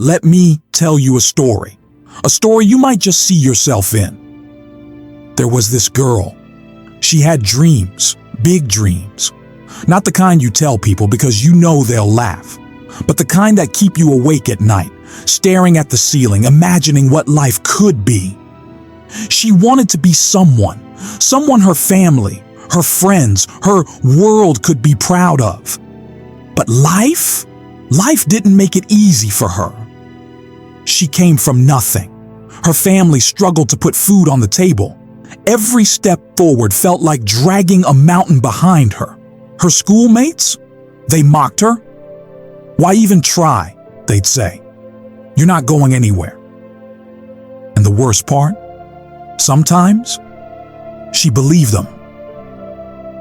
Let me tell you a story you might just see yourself in. There was this girl. She had dreams, big dreams. Not the kind you tell people because you know they'll laugh, but the kind that keep you awake at night, staring at the ceiling, imagining what life could be. She wanted to be someone her family, her friends, her world could be proud of. But life didn't make it easy for her. She came from nothing. Her family struggled to put food on the table. Every step forward felt like dragging a mountain behind her. Her schoolmates, they mocked her. Why even try, they'd say. You're not going anywhere. And the worst part, sometimes she believed them.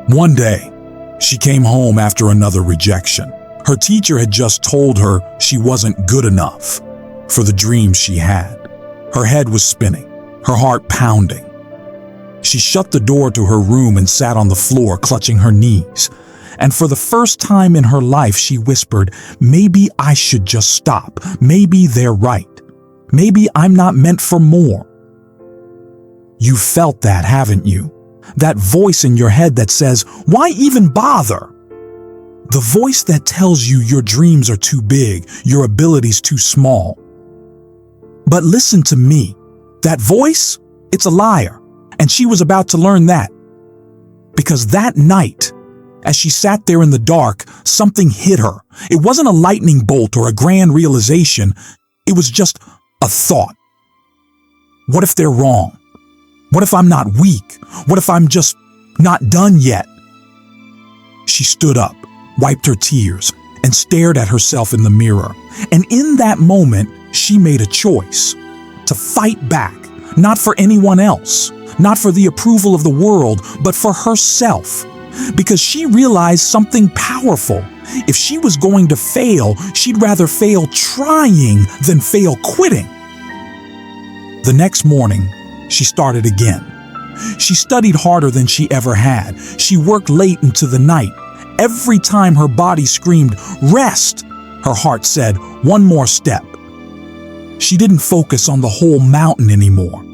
One day, she came home after another rejection. Her teacher had just told her she wasn't good enough for the dreams she had. Her head was spinning, her heart pounding. She shut the door to her room and sat on the floor, clutching her knees. And for the first time in her life, she whispered, maybe I should just stop. Maybe they're right. Maybe I'm not meant for more. You felt that, haven't you? That voice in your head that says, why even bother? The voice that tells you your dreams are too big, your abilities too small. But listen to me. That voice, it's a liar. And she was about to learn that. Because that night, as she sat there in the dark, something hit her. It wasn't a lightning bolt or a grand realization. It was just a thought. What if they're wrong? What if I'm not weak? What if I'm just not done yet? She stood up, wiped her tears, and stared at herself in the mirror. And in that moment, she made a choice to fight back, not for anyone else, not for the approval of the world, but for herself. Because she realized something powerful. If she was going to fail, she'd rather fail trying than fail quitting. The next morning, she started again. She studied harder than she ever had. She worked late into the night. Every time her body screamed, rest, her heart said, one more step. She didn't focus on the whole mountain anymore.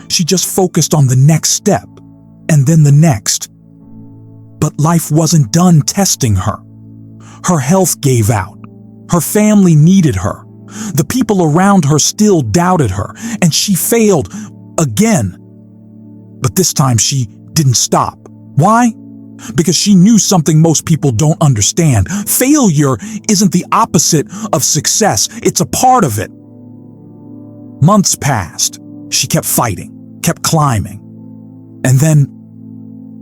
She just focused on the next step, and then the next. But life wasn't done testing her. Her health gave out. Her family needed her. The people around her still doubted her, and she failed again. But this time she didn't stop. Why? Because she knew something most people don't understand. Failure isn't the opposite of success. It's a part of it. Months passed. She kept fighting, kept climbing. And then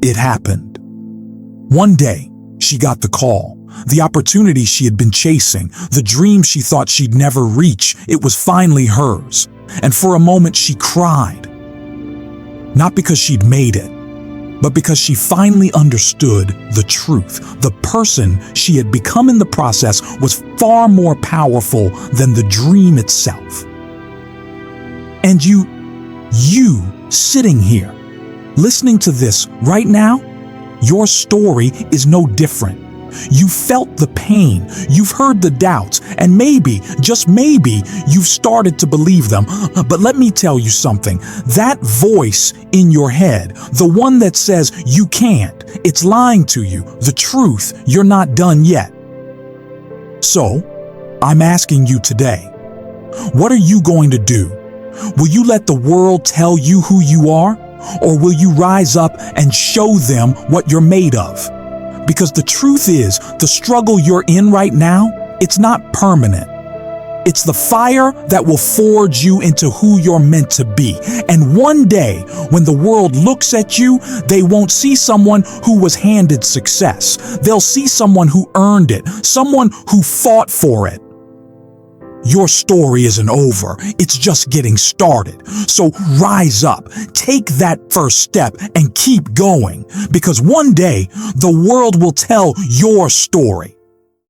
it happened. One day, she got the call. The opportunity she had been chasing, the dream she thought she'd never reach, it was finally hers. And for a moment she cried. Not because she'd made it, but because she finally understood the truth. The person she had become in the process was far more powerful than the dream itself. And you sitting here, listening to this right now, your story is no different. You felt the pain, you've heard the doubts, and maybe, just maybe, you've started to believe them. But let me tell you something. That voice in your head, the one that says you can't, it's lying to you. The truth, you're not done yet. So, I'm asking you today, what are you going to do? Will you let the world tell you who you are? Or will you rise up and show them what you're made of? Because the truth is, the struggle you're in right now, it's not permanent. It's the fire that will forge you into who you're meant to be. And one day, when the world looks at you, they won't see someone who was handed success. They'll see someone who earned it, someone who fought for it. Your story isn't over. It's just getting started. So rise up, take that first step, and keep going. Because one day, the world will tell your story.